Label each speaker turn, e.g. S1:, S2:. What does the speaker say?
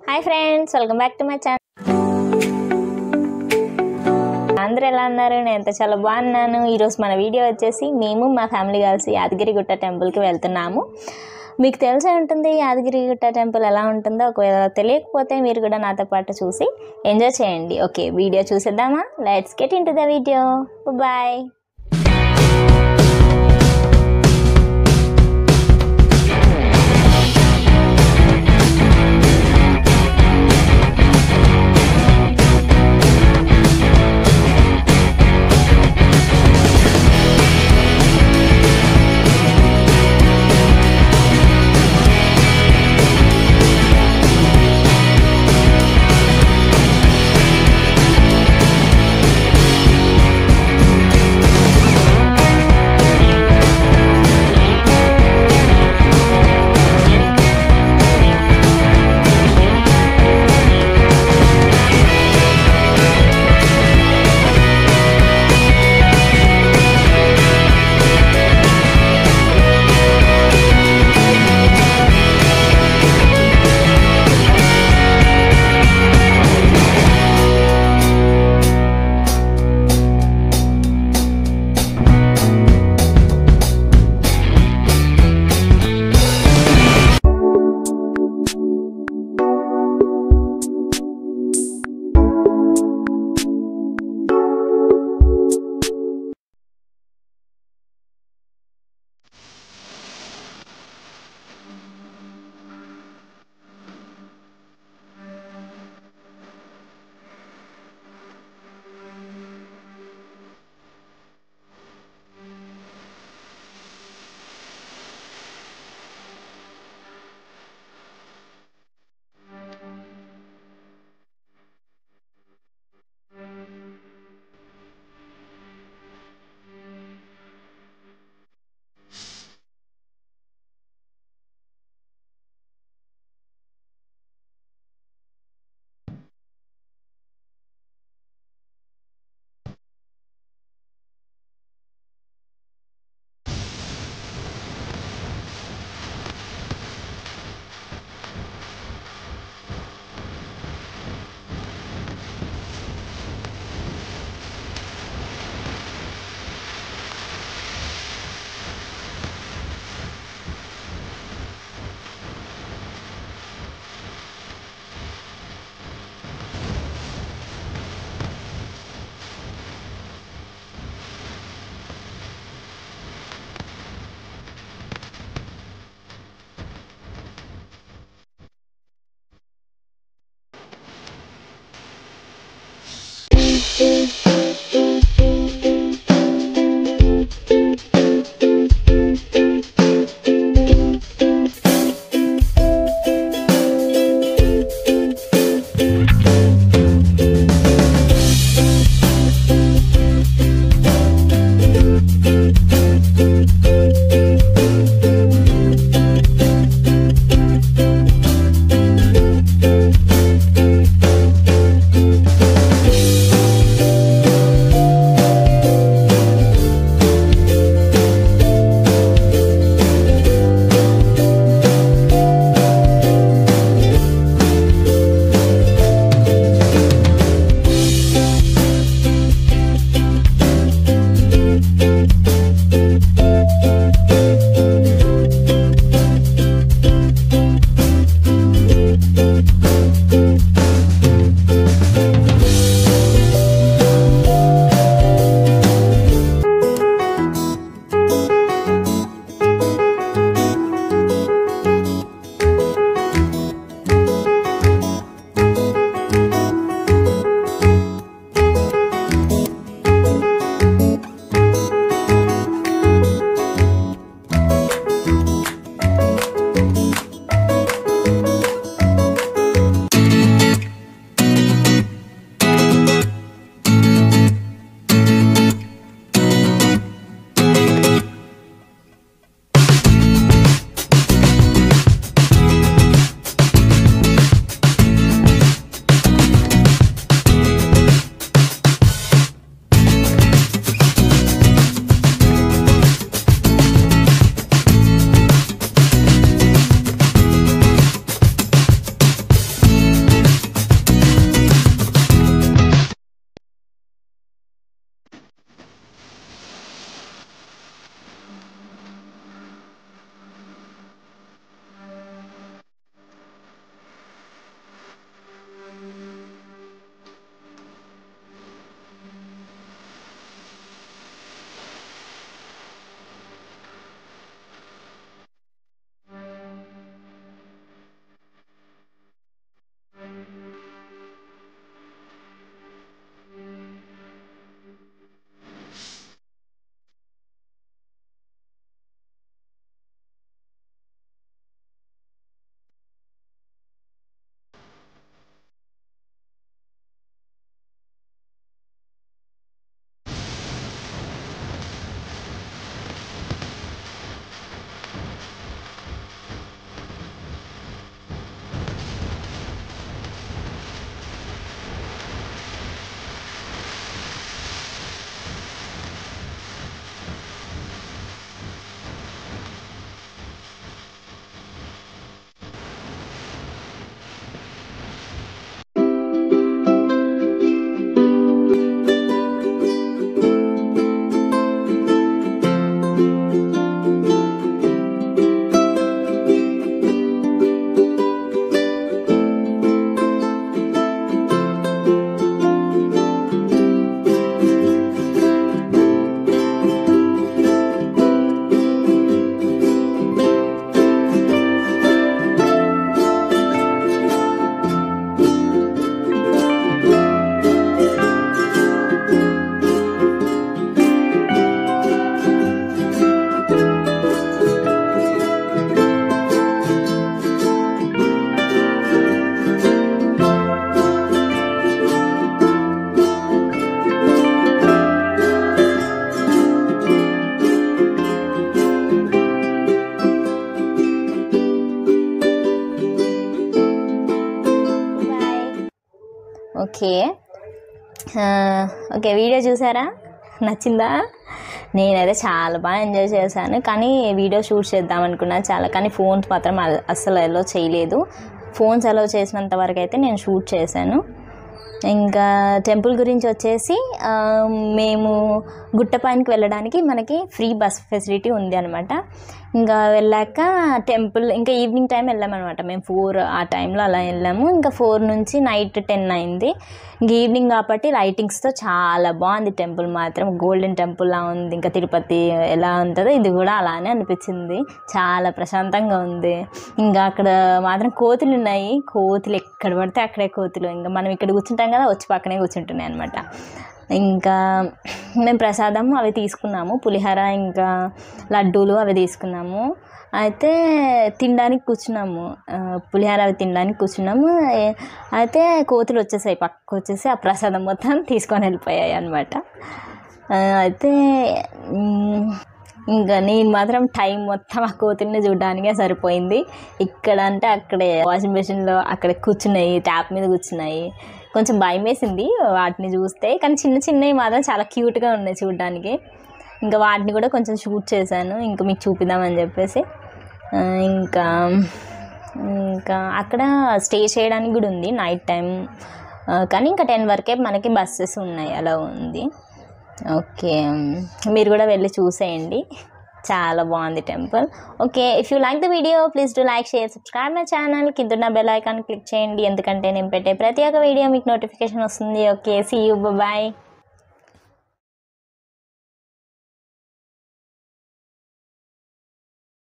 S1: Hi friends, welcome back to my channel. అందరూ ఎలా ఉన్నారు? నేను చాలా బాగున్నాను. ఈరోజు మన వీడియో వచ్చేసి మేము మా ఫ్యామిలీ కలిసి యాదగిరిగుట్ట టెంపుల్కి వెళ్తున్నాము. మీకు తెలిసే ఉంటుంది యాదగిరిగుట్ట టెంపుల్ ఎలా ఉంటుందో. ఒకవేళ తెలియకపోతే మీరు కూడా నాతో పాటు చూసి ఎంజాయ్ చేయండి. ఓకే, వీడియో చూసేద్దామా? Let's get into the video. Bye. Okay okay video చూసారా, నచ్చిందా? నేనైతే చాలా బాగా ఎంజాయ్ చేశాను. కానీ వీడియో షూట్ చేద్దాం అనుకున్నాను చాలా, కానీ ఫోన్స్ మాత్రం అస్సలు అలో చేయలేదు. ఫోన్స్ అలో చేసినంత వరకు అయితే నేను షూట్ చేశాను. ఇంకా టెంపుల్ గురించి వచ్చేసి మేము గుట్టపైనకి వెళ్ళడానికి మనకి ఫ్రీ బస్ ఫెసిలిటీ ఉంది అనమాట. ఇంకా వెళ్ళాక టెంపుల్ ఇంకా ఈవినింగ్ టైం వెళ్ళామన్నమాట. మేము 4 ఆ టైంలో అలా వెళ్ళాము. ఇంకా 4 నుంచి నైట్ 10 అయింది. ఇంక ఈవినింగ్ కాబట్టి లైటింగ్స్తో చాలా బాగుంది టెంపుల్ మాత్రం. గోల్డెన్ టెంపుల్లా ఉంది. ఇంకా తిరుపతి ఎలా ఉంటుందో ఇది కూడా అలానే అనిపించింది. చాలా ప్రశాంతంగా ఉంది. ఇంకా అక్కడ మాత్రం కోతులు ఉన్నాయి. కోతులు ఎక్కడ పడితే అక్కడే కోతులు. ఇంకా మనం ఇక్కడ కూర్చుంటాం కదా, వచ్చి పక్కనే కూర్చుంటున్నాయి అనమాట. ఇంకా మేము ప్రసాదం అవి తీసుకున్నాము, పులిహోర ఇంకా లడ్డూలు అవి తీసుకున్నాము. అయితే తినడానికి కూర్చున్నాము, పులిహోర అవి తినడానికి కూర్చున్నాము. అయితే కోతులు వచ్చేసాయి, పక్కకు వచ్చేసి ఆ ప్రసాదం మొత్తం తీసుకొని వెళ్ళిపోయాయి అనమాట. అయితే ఇంకా నేను మాత్రం టైం మొత్తం ఆ కోతుల్ని చూడడానికే సరిపోయింది. ఇక్కడ అంటే అక్కడే వాషింగ్ మెషిన్లో అక్కడ కూర్చున్నాయి, ట్యాప్ మీద కూర్చున్నాయి. కొంచెం భయం వేసింది వాటిని చూస్తే, కానీ చిన్న చిన్నవి మాత్రం చాలా క్యూట్గా ఉన్నాయి చూడడానికి. ఇంకా వాటిని కూడా కొంచెం షూట్ చేశాను, ఇంకా మీకు చూపిద్దామని చెప్పేసి. ఇంకా ఇంకా అక్కడ స్టే చేయడానికి కూడా ఉంది నైట్ టైం, కానీ ఇంకా 10 వరకే మనకి బస్సెస్ ఉన్నాయి, అలా ఉంది. ఓకే, మీరు కూడా వెళ్ళి చూసేయండి, చాలా బాగుంది temple. Okay, if you like the video please do like, share, subscribe my channel. కింద బెల్ ఐకాన్ క్లిక్ చేయండి, ఎందుకంటే నేను పెట్టే ప్రతి ఒక్క వీడియో మీకు నోటిఫికేషన్ వస్తుంది. Okay, see you, bye.